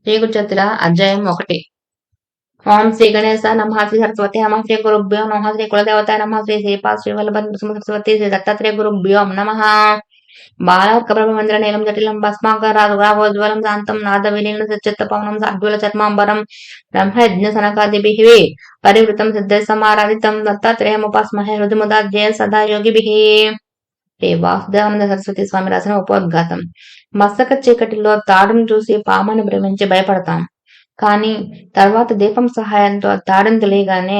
శ్రీ గురుచరిత్ర అధ్యాయం 1. ఓం శ్రీ గణేశ నమః శ్రీ సరస్వతి నమః శ్రీ గురుభ్యో నమః శ్రీ కులదేవత నమః శ్రీ శ్రీపాద శ్రీవల్లభ సరస్వతి శ్రీ దత్తాత్రేయ గురుభ్యో నమః. బాలకప్రభమంద్ర నీలం జటిలం భస్మాకరాగోజ్వలం శాంతం నాద విలీన సచిత్త పవనం సాడ్వల చర్మాంబరం బ్రహ్మయజ్ఞ సనకాదిభిః పరివృతం సిద్ధ సమారాధితం దత్తాత్రేయముపాస్మహే హృదిముదాధ్యయ సదా యోగిభిః. వాసుదేవానంద సరస్వతి స్వామి రాసిన ఉపోద్ఘాతం. మస్తక చీకటిలో తాడును చూసి పాముని భ్రమించి భయపడతాం, కానీ తర్వాత దీపం సహాయంతో తాడును తెలియగానే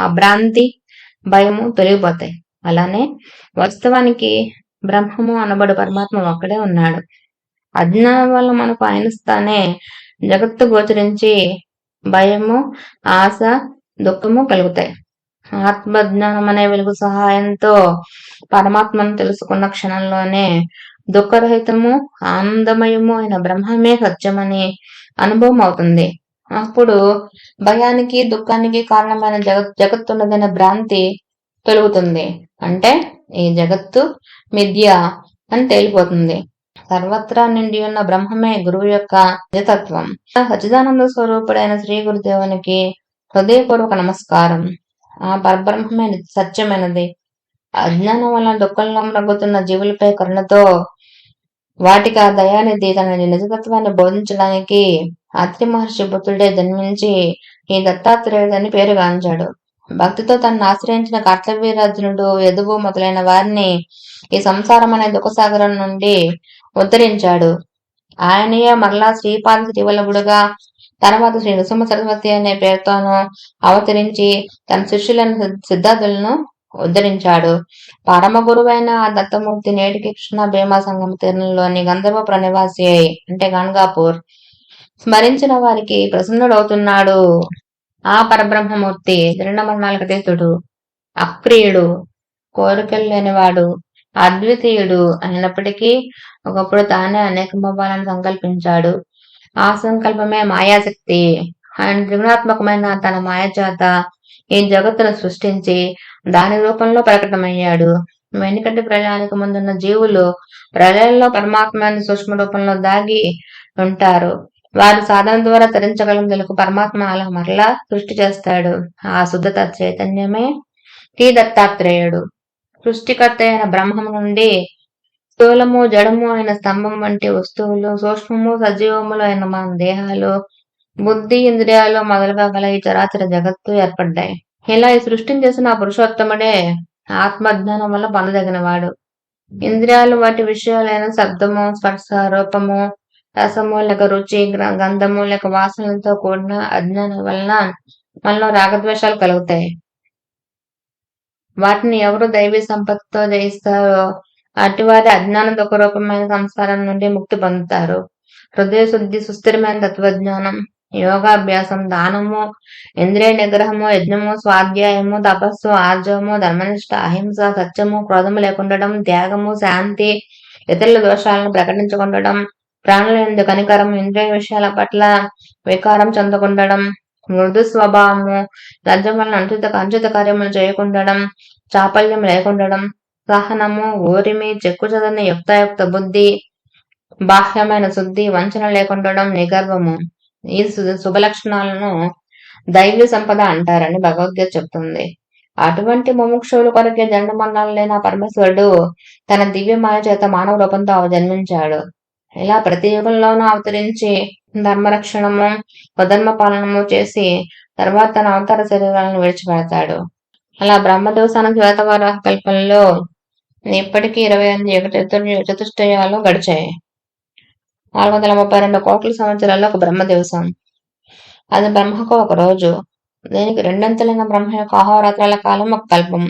ఆ భ్రాంతి భయము తొలగిపోతాయి. అలానే వాస్తవానికి బ్రహ్మము అనబడు పరమాత్మ ఒక్కడే ఉన్నాడు. అజ్ఞానం వల్ల మనకు ఆయనస్తానే జగత్తు గోచరించి భయము, ఆశ, దుఃఖము కలుగుతాయి. ఆత్మజ్ఞానం అనే వెలుగు సహాయంతో పరమాత్మను తెలుసుకున్న క్షణంలోనే దుఃఖరహితము, ఆనందమయము అయిన బ్రహ్మమే సత్యమని అనుభవం అవుతుంది. అప్పుడు భయానికి, దుఃఖానికి కారణమైన జగత్తున్నదనే భ్రాంతి తొలుగుతుంది. అంటే ఈ జగత్తు మిథ్య అని తేలిపోతుంది. సర్వత్రా నిండి ఉన్న బ్రహ్మమే గురువు యొక్క నిజతత్వం. సచ్చిదానంద స్వరూపుడైన శ్రీ గురుదేవునికి హృదయపూర్వక నమస్కారం. ఆ పరబ్రహ్మమే సత్యమైనది. అజ్ఞానం వల్ల దుఃఖంలో మ్రగ్గుతున్న జీవులపై కరుణతో వాటికి ఆ దయానిధి తన నిజతత్వాన్ని బోధించడానికి అత్రి మహర్షి పుత్రుడే జన్మించి ఈ దత్తాత్రేయుడని పేరుగాంచాడు. భక్తితో తనను ఆశ్రయించిన కార్తవీర్యార్జునుడు, యదువు మొదలైన వారిని ఈ సంసారం అనే దుఃఖసాగరం నుండి ఉద్ధరించాడు. ఆయనయే మరలా శ్రీపాద శ్రీవల్లభుడుగా, తర్వాత శ్రీ నృసింహ సరస్వతి అనే పేరుతోనూ అవతరించి తన శిష్యులైన సిద్ధార్థులను ఉద్ధరించాడు. పరమ గురువైన ఆ దత్తమూర్తి నేటికి కృష్ణ భీమా సంగమ తీరంలోని గంధర్వపుర నివాసి అంటే గంగాపూర్ స్మరించిన వారికి ప్రసన్నుడవుతున్నాడు. ఆ పరబ్రహ్మమూర్తి జననమరణాలకు అతీతుడు, అప్రియుడు, కోరికలు లేనివాడు, అద్వితీయుడు అయినప్పటికీ ఒకప్పుడు తానే అనేకమవ్వాలని సంకల్పించాడు. ఆ సంకల్పమే మాయాశక్తి. ఆయన త్రిగుణాత్మకమైన తన మాయచేత ఈ జగత్తును సృష్టించి దాని రూపంలో ప్రకటమయ్యాడు. వెనుకటి ప్రళయానికి ముందున్న జీవులు ప్రళయంలో పరమాత్మ సూక్ష్మ రూపంలో దాగి ఉంటారు. వారి సాధన ద్వారా తరించగలం తెలుగు పరమాత్మ అలా మరలా సృష్టి చేస్తాడు. ఆ శుద్ధత చైతన్యమే శ్రీ దత్తాత్రేయుడు. సృష్టికర్త అయిన బ్రహ్మము నుండి స్థూలము, జడము అయిన స్తంభం వంటి వస్తువులు, సూక్ష్మము, సజీవములు అయిన మన దేహాలు, బుద్ధి, ఇంద్రియాలు మొదలుగా గల ఈ చరాచర జగత్తు ఏర్పడ్డాయి. ఇలా ఈ సృష్టిని చేసిన ఆ పురుషోత్తముడే ఆత్మజ్ఞానం వల్ల పొందదగినవాడు. ఇంద్రియాలు వాటి విషయాలైన శబ్దము, స్పర్శ, రూపము, రసము లేక రుచి, గంధము లేక వాసనలతో కూడిన అజ్ఞానం వలన మనలో రాగద్వేషాలు కలుగుతాయి. వాటిని ఎవరు దైవీ సంపత్తితో జయిస్తారో అటువారి అజ్ఞాన దుఃఖ రూపమైన సంసారం నుండి ముక్తి పొందుతారు. హృదయ శుద్ధి, సుస్థిరమైన తత్వజ్ఞానం, యోగాభ్యాసం, దానము, ఇంద్రియ నిగ్రహము, యజ్ఞము, స్వాధ్యాయము, తపస్సు, ఆర్జవము, ధర్మనిష్ట, అహింస, సత్యము, క్రోధము లేకుండడం, త్యాగము, శాంతి, ఇతరుల దోషాలను ప్రకటించకుండడం, ప్రాణుల యందు కనికరం, ఇంద్రియ విషయాల పట్ల వికారం చెందకుండడం, మృదు స్వభావము, లజ్జం వలన అనుచిత కార్యములు చేయకుండడం, చాపల్యం లేకుండడం, సహనము, ఓరిమి, చెక్కుచదని యుక్తాయుక్త బుద్ధి, బాహ్యమైన శుద్ధి, వంచన లేకుండడం, నిగర్వము. ఈ శుభలక్షణాలను దైవీ సంపద అంటారని భగవద్గీత చెప్తుంది. అటువంటి ముముక్షువుల కొరకే జన్మమరణాలు లేని పరమేశ్వరుడు తన దివ్య మాయ చేత మానవ రూపంతో జన్మించాడు. ఇలా ప్రతి యుగంలోనూ అవతరించి ధర్మరక్షణము, స్వధర్మ పాలనము చేసి తర్వాత తన అవతార శరీరాలను విడిచిపెడతాడు. అలా బ్రహ్మదేవసాన శ్వేతవరాహ కల్పంలో ఇప్పటికీ 28 చతుష్టయాలు గడిచాయి. 432 కోట్ల సంవత్సరాల్లో ఒక బ్రహ్మదివసం. అది బ్రహ్మకు ఒక రోజు. దీనికి రెండంతలైన బ్రహ్మ యొక్క అహోరాత్రాల కాలం ఒక కల్పం.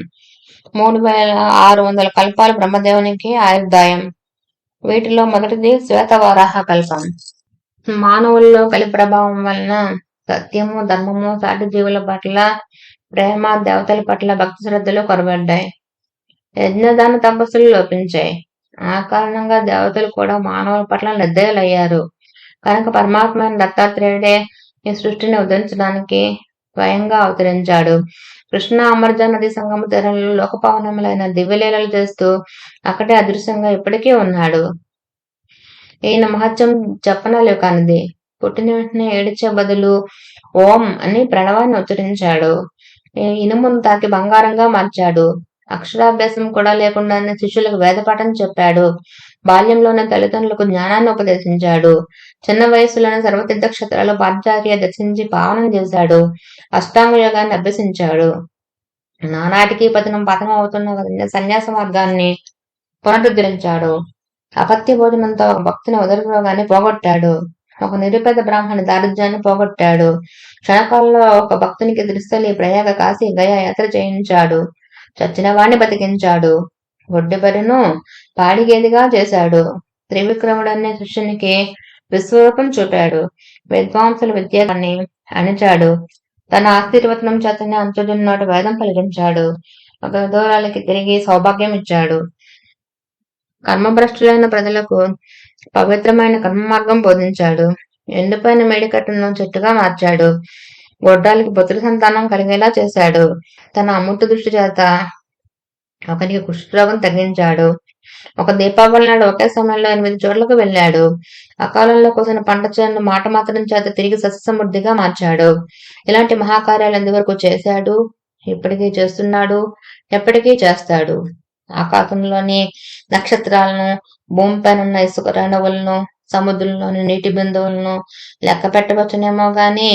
3600 కల్పాలు బ్రహ్మదేవునికి ఆయుర్దాయం. వీటిలో మొదటిది శ్వేతవరాహ కల్పం. మానవుల్లో కలి ప్రభావం వలన సత్యము, ధర్మము, సాటి జీవుల పట్ల ప్రేమ, దేవతల పట్ల భక్తి శ్రద్ధలు కొరబడ్డాయి. యజ్ఞదాన తపస్సులు లోపించాయి. ఆ కారణంగా దేవతలు కూడా మానవుల పట్ల నిర్దయులయ్యారు. కనుక పరమాత్మ దత్తాత్రేయుడే ఈ సృష్టిని ఉద్ధరించడానికి స్వయంగా అవతరించాడు. కృష్ణ అమర్జా నది సంగమ తీరంలో లోకపావనములైన దివ్యలీలలు చేస్తూ అక్కడే అదృశ్యంగా ఇప్పటికీ ఉన్నాడు. ఈయన మహత్యం చెప్పనలేవు కానిది. పుట్టిన వెంటనే ఏడిచే బదులు ఓం అని ప్రణవాన్ని ఉచ్చరించాడు. ఇనుమును తాకి బంగారంగా మార్చాడు. అక్షరాభ్యాసం కూడా లేకుండానే శిష్యులకు వేదపాఠం చెప్పాడు. బాల్యంలోనే తల్లిదండ్రులకు జ్ఞానాన్ని ఉపదేశించాడు. చిన్న వయసులోనే సర్వతీర్థ క్షేత్రాల్లో పాదచార్య దర్శించి పావనం చేశాడు. అష్టాంగ యోగాన్ని అభ్యసించాడు. నానాటికి పతనం అవుతున్న సన్యాస మార్గాన్ని పునరుద్ధరించాడు. అపత్య భోజనంతో ఒక భక్తుని ఉదరరోగాన్ని పోగొట్టాడు. ఒక నిరుపేద బ్రాహ్మణి దారిద్ర్యాన్ని పోగొట్టాడు. క్షణకాలంలో ఒక భక్తునికి త్రిస్థలి, ప్రయాగ, కాశీ, గయా యాత్ర చేయించాడు. చచ్చిన వాణ్ణి బతికించాడు. గొడ్డెబరిను పాడిగేదిగా చేశాడు. త్రివిక్రముడనే శిష్యునికి విశ్వరూపం చూపాడు. విద్వాంసుల విద్యాన్ని అణిచాడు. తన ఆశీర్వచనం చేతనే అంతుజున్నోటి వేదం పలికించాడు. ఒక విధురాలికి తిరిగి సౌభాగ్యం ఇచ్చాడు. కర్మభ్రష్టులైన ప్రజలకు పవిత్రమైన కర్మ మార్గం బోధించాడు. ఎండిపోయిన మేడికట్టును చెట్టుగా మార్చాడు. గొడ్రాలకి పుత్ర సంతానం కలిగేలా చేశాడు. తన అమృత దృష్టి చేత ఒకరికి కుష్ఠరోగం తగ్గించాడు. ఒక దీపావళి నాడు ఒకే సమయంలో 8 చోట్లకు వెళ్ళాడు. అకాలంలో కోసిన పంట చేను మాట మాత్రం చేత తిరిగి సస్యసమృద్ధిగా మార్చాడు. ఇలాంటి మహాకార్యాలు ఎంతవరకు చేశాడు, ఇప్పటికీ చేస్తున్నాడు, ఎప్పటికీ చేస్తాడు. ఆకాశంలోని నక్షత్రాలను, భూమిపైనున్న ఇసుక రేణువులను, సముద్రంలోని నీటి బిందువులను లెక్క పెట్టవచ్చునేమో గాని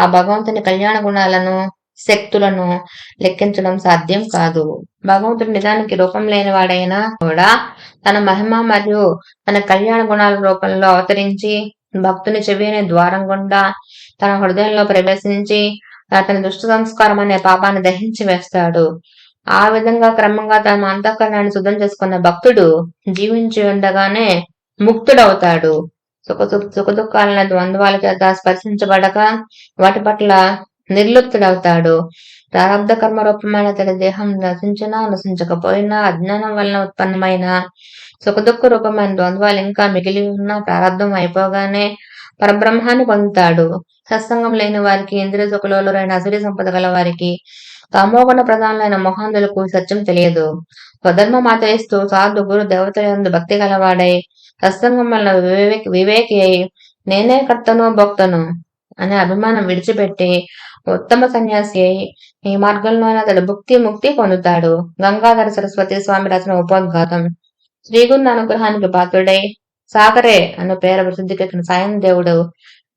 ఆ భగవంతుని కళ్యాణ గుణాలను, శక్తులను లెక్కించడం సాధ్యం కాదు. భగవంతుడు నిజానికి రూపం లేనివాడైనా కూడా తన మహిమ మరియు తన కళ్యాణ గుణాల రూపంలో అవతరించి భక్తుని చెవి అనే ద్వారం గుండా తన హృదయంలో ప్రవేశించి అతని దుష్ట సంస్కారం అనే పాపాన్ని దహించి వేస్తాడు. ఆ విధంగా క్రమంగా తన అంతఃకరణాన్ని శుద్ధం చేసుకున్న భక్తుడు జీవించి ఉండగానే ముక్తుడవుతాడు. సుఖదుఖాలనే ద్వంద్వాల చేత స్పర్శించబడక వాటి పట్ల నిర్లిప్తుడవుతాడు. ప్రారంధ కర్మ రూపమైన తన దేహం నశించినా నశించకపోయినా అజ్ఞానం వలన ఉత్పన్నమైన సుఖదుఖ రూపమైన ద్వంద్వాలు ఇంకా మిగిలి ఉన్న ప్రారంధం అయిపోగానే పరబ్రహ్మాన్ని పొందుతాడు. సత్సంగం లేని వారికి, ఇంద్రియ సుఖలోలురైన అసురి సంపద గల వారికి, తమోగుణ ప్రధానులైన మొహాంధులకు సత్యం తెలియదు. స్వధర్మం ఆచరిస్తూ సాధు గురు దేవతలందు భక్తి గలవాడై సత్సంగం వలన వివేకి అయి నేనే కర్తను భోక్తను అనే అభిమానం విడిచిపెట్టి ఉత్తమ సన్యాసి అయి ఈ మార్గంలోనే అతడు భుక్తి ముక్తి పొందుతాడు. గంగాధర సరస్వతి స్వామి రచన ఉపోద్ఘాతం. శ్రీగురు అనుగ్రహానికి పాత్రుడై సాగరే అను పేర ప్రసిద్ధికెక్కిన సాయం దేవుడు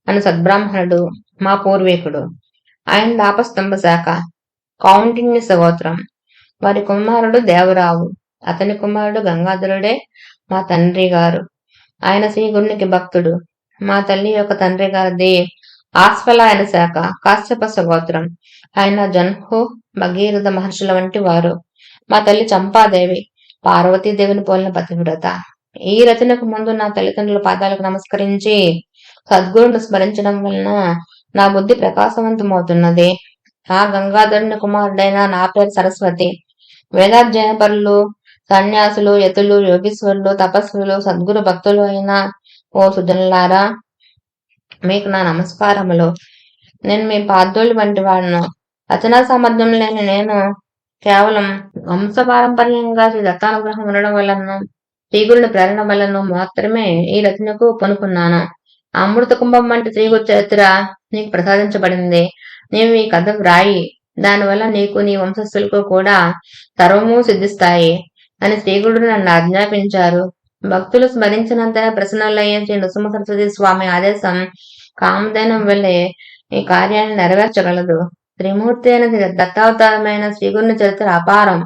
అను సద్బ్రాహ్మణుడు మా పూర్వీకుడు. ఆయన దాపస్తంభ శాఖ, కౌండిన్య సగోత్రం. వారి కుమారుడు దేవరావు, అతని కుమారుడు గంగాధరుడే మా తండ్రి గారు. ఆయన శ్రీగురునికి భక్తుడు. మా తల్లి యొక్క తండ్రి గారిది ఆస్ఫలాయన శాఖ, కాశ్యప సగోత్రం. ఆయన జన్హు, భగీరథ మహర్షుల వంటి వారు. మా తల్లి చంపాదేవి, పార్వతీదేవిని పోలిన పతివ్రత. ఈ రచనకు ముందు నా తల్లిదండ్రుల పాదాలకు నమస్కరించి సద్గురును స్మరించడం వలన నా బుద్ధి ప్రకాశవంతమవుతున్నది. ఆ గంగాధరుని కుమారుడైన నా పేరు సరస్వతి. వేదాధ్యయన పరులు, సన్యాసులు, యతులు, యోగీశ్వరులు, తపస్సులు, సద్గురు భక్తులు అయిన ఓ సుజనులారా, మీకు నా నమస్కారములు. నేను మీ పాదోళ్ళు వంటి వాడును. రచనా సామర్థ్యం లేని నేను కేవలం వంశపారంపర్యంగా శ్రీ దత్తానుగ్రహం ఉండడం వలన, శ్రీగురుని ప్రేరణ వలన మాత్రమే ఈ రచనకు పొనుకున్నాను. అమృత కుంభం వంటి శ్రీగురు చరిత్ర నీకు ప్రసాదించబడింది. నీవు ఈ కథ వ్రాయి, దానివల్ల నీకు నీ వంశస్థులకు కూడా సర్వము సిద్ధిస్తాయి అని శ్రీగురుడు నన్ను ఆజ్ఞాపించారు. భక్తులు స్మరించినంతనే ప్రసన్నులయ్యే శ్రీ నృసింహ సరస్వతి స్వామి ఆదేశం కామధేనం వల్లే ఈ కార్యాన్ని నెరవేర్చగలదు. త్రిమూర్తి అయిన దత్తావతారమైన శ్రీగురుని చరిత్ర అపారం.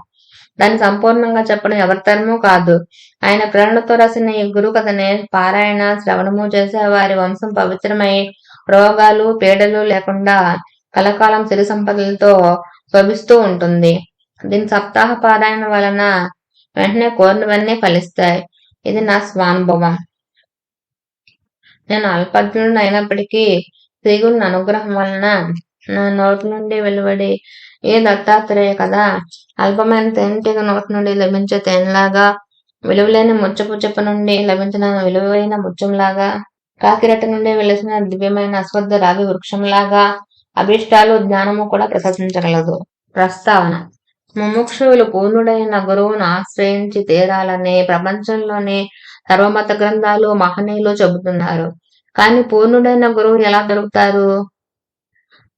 దాన్ని సంపూర్ణంగా చెప్పడం ఎవరితరమూ కాదు. ఆయన ప్రేరణతో రాసిన ఈ గురు కథనే పారాయణ, శ్రవణము చేసే వారి వంశం పవిత్రమై రోగాలు, పీడలు లేకుండా కలకాలం సిరి సంపదలతో శోభిస్తూ ఉంటుంది. దీని సప్తాహ పారాయణ వలన వెంటనే కోరినవన్నీ ఫలిస్తాయి. ఇది నా స్వానుభవం. నేను అల్పజ్ఞుడు అయినప్పటికీ శ్రీగురుని అనుగ్రహం వలన నా నోటి నుండి వెలువడి ఏ దత్తాత్రేయ కదా అల్పమైన తేనెటీగ నోటి నుండి లభించే తేనెలాగా, విలువలేని ముచ్చపు చెప్ప నుండి లభించిన విలువైన ముత్యంలాగా, కాకిరెట్ట నుండి వెలిసిన దివ్యమైన అశ్వద్ధ రావి వృక్షంలాగా అభిష్టాలు, జ్ఞానము కూడా ప్రశంసించగలదు. ప్రస్తావన: ముముక్షువులు పూర్ణుడైన గురువును ఆశ్రయించి తీరాలని ప్రపంచంలోని సర్వమత గ్రంథాలు, మహనీయులు చెబుతున్నారు. కానీ పూర్ణుడైన గురువు ఎలా దొరుకుతారు?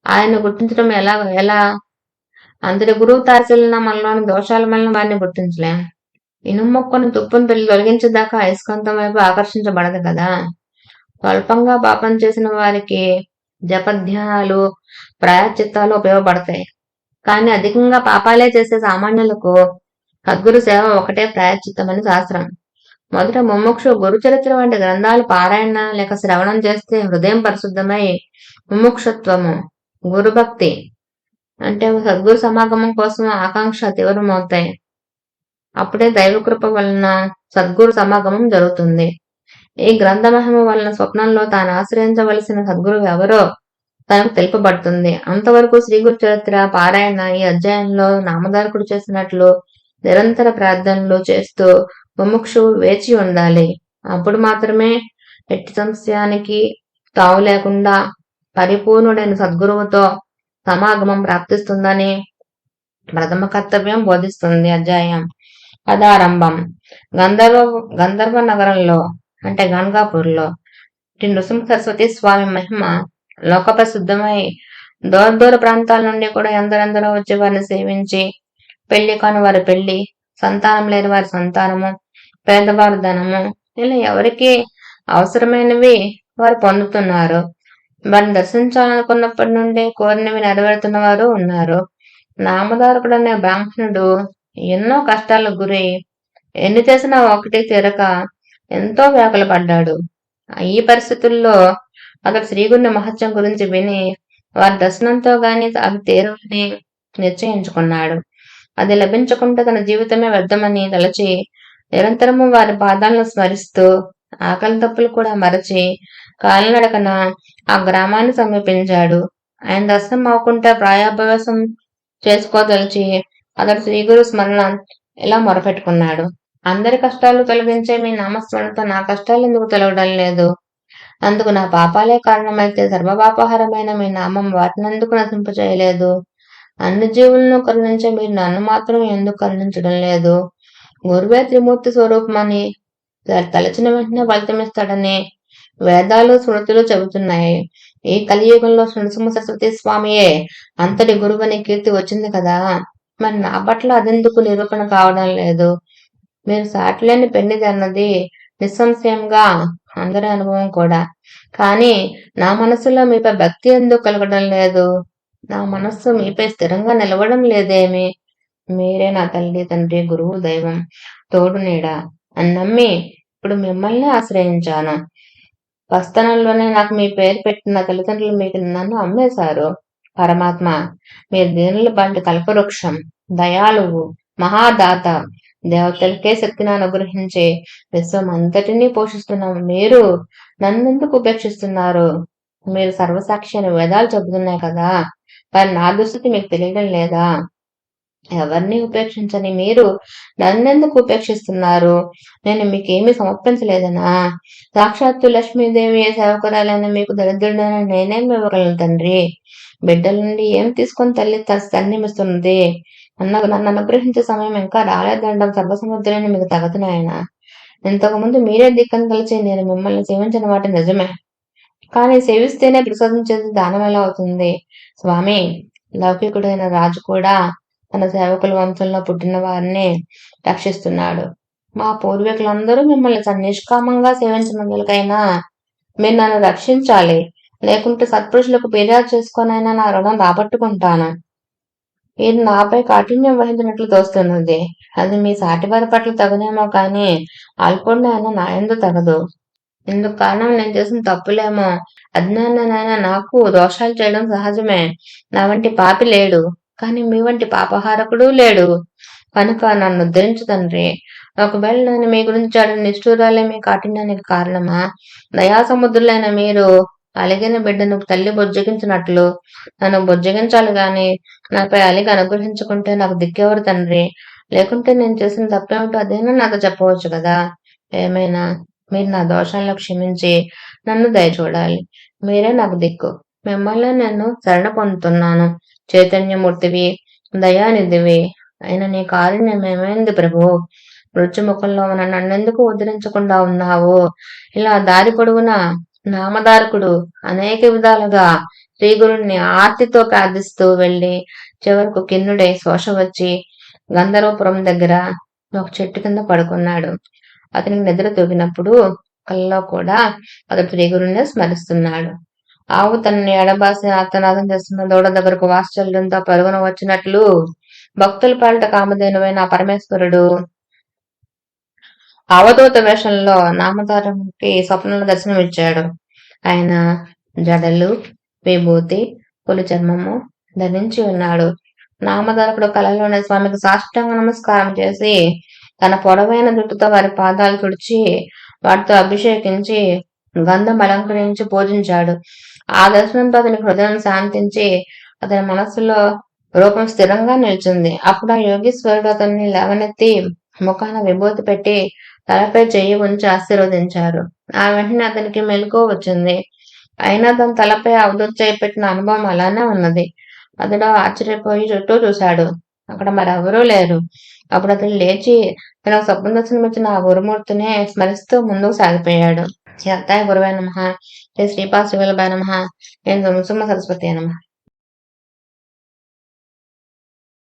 ఆయన గుర్తించడం ఎలా? అంతటి గురువు తారసిల్లిన మనలోని దోషాల వలన వారిని గుర్తించలేం. ఇనుముక్కను తుప్పును తొలగించేదాకా అయస్కాంతం వైపు ఆకర్షించబడదు కదా. స్వల్పంగా పాపం చేసిన వారికి జపధ్యానాలు, ప్రాయశ్చిత్తాలు ఉపయోగపడతాయి. కానీ అధికంగా పాపాలే చేసే సామాన్యులకు సద్గురు సేవ ఒకటే ప్రాయశ్చిత్తమని శాస్త్రం. మొదట ముముక్షు గురు చరిత్ర వంటి గ్రంథాలు పారాయణ లేక శ్రవణం చేస్తే హృదయం పరిశుద్ధమై ముముక్షత్వము, గురుభక్తి అంటే సద్గురు సమాగమం కోసం ఆకాంక్ష తీవ్రమవుతాయి. అప్పుడే దైవకృప వలన సద్గురు సమాగమం జరుగుతుంది. ఈ గ్రంథ మహిమ వలన స్వప్నంలో తాను ఆశ్రయించవలసిన సద్గురు ఎవరో తనకు తెలుపబడుతుంది. అంతవరకు శ్రీ గురు చరిత్ర పారాయణ ఈ అధ్యాయంలో నామధారకుడు చేసినట్లు నిరంతర ప్రార్థనలు చేస్తూ ముముక్షువు వేచి ఉండాలి. అప్పుడు మాత్రమే ఎట్టి సంశయానికి తావు లేకుండా పరిపూర్ణుడైన సద్గురువుతో సమాగమం ప్రాప్తిస్తుందని ప్రథమ కర్తవ్యం బోధిస్తుంది. అధ్యాయం కథారంభం. గంధర్వ నగరంలో అంటే గంగాపూర్లో నృసింహ సరస్వతి స్వామి మహిమ లోక ప్రసిద్ధమై దూర ప్రాంతాల నుండి కూడా ఎందరెందరో వచ్చి వారిని సేవించి పెళ్లి కాని వారి పెళ్లి, సంతానం లేని వారి సంతానము, పేదవారి ధనము ఇలా ఎవరికి అవసరమైనవి వారు పొందుతున్నారు. వారిని దర్శించాలనుకున్నప్పటి నుండి కోరినవి నెరవేరుతున్న వారు ఉన్నారు. నామధారకుడు అనే బ్రాహ్మణుడు ఎన్నో కష్టాలకు గురై ఎన్ని చేసినా ఒకటి తీరక ఎంతో వ్యాకుల పడ్డాడు. ఈ పరిస్థితుల్లో అతడు శ్రీగురుని మహత్యం గురించి విని వారి దర్శనంతో గాని అది తీరవని నిశ్చయించుకున్నాడు. అది లభించకుండా తన జీవితమే వ్యర్థమని తలచి నిరంతరము వారి పాదాలను స్మరిస్తూ ఆకలి తప్పులు కూడా మరచి కాలినడకన ఆ గ్రామాన్ని సమీపించాడు. ఆయన దర్శనం అవ్వకుండా ప్రాయాభ్యాసం చేసుకోదలిచి అతడు శ్రీగురు స్మరణ ఇలా మొరపెట్టుకున్నాడు. అందరి కష్టాలు తొలగించే మీ నామస్మరణతో నా కష్టాలు ఎందుకు తొలగడం లేదు? అందుకు నా పాపాలే కారణమైతే సర్వపాపహారమైన మీ నామం వాటినందుకు నశింపచేయలేదు. అన్ని జీవులను కరుణించే మీరు నన్ను మాత్రం ఎందుకు కరుణించడం లేదు? గురువే త్రిమూర్తి స్వరూపమని తలచిన వెంటనే ఫలితమిస్తాడని వేదాలు స్మృతులు చెబుతున్నాయి. ఈ కలియుగంలో నృసింహ సరస్వతి స్వామియే అంతటి గురువని కీర్తి వచ్చింది కదా, మరి నా పట్ల అదెందుకు నిరూపణ కావడం లేదు? మీరు సాటిలేని పెన్నిది అన్నది నిస్సంశయంగా అందరి అనుభవం కూడా. కానీ నా మనసులో మీపై భక్తి ఎందుకు కలగడం లేదు? నా మనస్సు మీపై స్థిరంగా నిలవడం లేదేమి? మీరే నా తల్లి, తండ్రి, గురువు, దైవం, తోడు నీడ అని నమ్మి ఇప్పుడు మిమ్మల్ని ఆశ్రయించాను. పస్తనంలోనే నాకు మీ పేరు పెట్టిన తల్లిదండ్రులు మీకు నన్ను అమ్మేశారు. పరమాత్మ, మీరు దీనుల బంటి కల్పవృక్షం, దయాళువు, మహాదాత, దేవతలకే శక్తిని అనుగ్రహించి విశ్వం అంతటినీ పోషిస్తున్న మీరు నన్నెందుకు ఉపేక్షిస్తున్నారు? మీరు సర్వసాక్షి అని వేదాలు చెబుతున్నాయి కదా, మరి నా దుస్థితి మీకు తెలియడం లేదా? ఎవరిని ఉపేక్షించని మీరు నన్నెందుకు ఉపేక్షిస్తున్నారు? నేను మీకేమీ సమర్పించలేదనా? సాక్షాత్తు లక్ష్మీదేవి సేవకురాలైన మీకు దరిద్రుడైన నేనేం ఇవ్వగలను తండ్రి? బిడ్డల నుండి ఏం తీసుకొని తల్లి తన్నిమిస్తున్నది? నన్ను అనుగ్రహించే సమయం ఇంకా రాలేదండం సర్వసముద్రాన్ని మీకు తగదునాయన. ఇంతకు ముందు మీరే దిక్కను కలిసి నేను మిమ్మల్ని సేవించిన వాటి నిజమే, కానీ సేవిస్తేనే ప్రసాదించేది దానం ఎలా అవుతుంది? స్వామి, లౌకికుడైన రాజు కూడా తన సేవకుల వంశంలో పుట్టిన వారిని రక్షిస్తున్నాడు. మా పూర్వీకులందరూ మిమ్మల్ని నిష్కామంగా సేవించినందుకైనా మీరు నన్ను రక్షించాలి, లేకుంటే సత్పురుషులకు ఫిర్యాదు చేసుకొనైనా నా రుణం రాబట్టుకుంటాను. మీరు నాపై కాఠిన్యం వహించినట్లు తోస్తున్నది. అది మీ సాటివారి పట్ల తగునేమో కానీ అల్పుడిని అయినా నా యందు తగదు. ఇందుకు కారణం నేను చేసిన తప్పులేమో. అజ్ఞానానైనా నాకు దోషాలు చేయడం సహజమే. నా వంటి పాపి లేడు, కానీ మీ వంటి పాపహారకుడు లేడు. కనుక నన్ను ఉద్ధరించు తండ్రి. ఒకవేళ నేను మీ గురించి ఆడిన నిష్ఠూరాలే మీ కాఠిన్యానికి కారణమా? దయాసముద్రులైన మీరు అలిగిన బిడ్డను తల్లి బుజ్జగించినట్లు నన్ను బుజ్జగించాలి గాని నాపై అలిగి అనుగ్రహించుకుంటే నాకు దిక్కెవరు తండ్రి? లేకుంటే నేను చేసిన తప్పేమిటో అదేనా నాతో చెప్పవచ్చు కదా. ఏమైనా మీరు నా దోషాలను క్షమించి నన్ను దయచూడాలి. మీరే నాకు దిక్కు. మిమ్మల్ని నేను శరణ పొందుతున్నాను. చైతన్యమూర్తివి, దయానిధివి అయిన నీ కారుణ్యం ఏమైంది ప్రభు? మృత్యుముఖంలో ఉన్న నన్నెందుకు ఉద్ధరించకుండా ఉన్నావు? ఇలా దారి పొడవునా నామధారకుడు అనేక విధాలుగా శ్రీగురుణ్ణి ఆర్తితో ప్రార్థిస్తూ వెళ్లి చివరకు కిన్నుడై శోష వచ్చి గంధర్వపురం దగ్గర ఒక చెట్టు కింద పడుకున్నాడు. అతనికి నిద్ర తూగినప్పుడు కలలో కూడా అతడు శ్రీగురుణ్ణి స్మరిస్తున్నాడు. ఆవు తనని ఎడబాసి ఆర్తనాదం చేస్తున్న దూడ దగ్గరకు వాత్సల్యంతో పరుగున వచ్చినట్లు భక్తుల పాలిట కామధేనువైన ఆ పరమేశ్వరుడు అవధూత వేషంలో నామధారకునికి స్వప్నంలో దర్శనమిచ్చాడు. ఆయన జడలు, విభూతి, పులి చర్మము ధరించి ఉన్నాడు. నామధారకుడు కలలోనే స్వామికి సాష్టాంగ నమస్కారం చేసి తన పొడవైన జుట్టుతో వారి పాదాలు తుడిచి వాటితో అభిషేకించి గంధం అలంకరించి పూజించాడు. ఆ దర్శనంతో అతని హృదయం శాంతించి అతని మనస్సులో రూపం స్థిరంగా నిలిచింది. అప్పుడు ఆ యోగీశ్వరుడు అతన్ని లేవనెత్తి ముఖాన విభూతి పెట్టి తలపై చెయ్యి ఉంచి ఆశీర్వదించారు. ఆ వెంటనే అతనికి మెలకువ వచ్చింది. అయినా తన తలపై అవధూత చేయి పెట్టిన అనుభవం అలానే ఉన్నది. అతడు ఆశ్చర్యపోయి చుట్టూ చూశాడు. అక్కడ మరెవరూ లేరు. అప్పుడు అతడు లేచి తనకు స్వప్న దర్శనం ఇచ్చిన ఆ గురుమూర్తిని స్మరిస్తూ ముందుకు సాగిపోయాడు. శ్రీ అత్తాయ గురువే నమః. శ్రీ శ్రీపాద శ్రీవల్లభాయ నమః. నేను సుమ సరస్వతి నమః.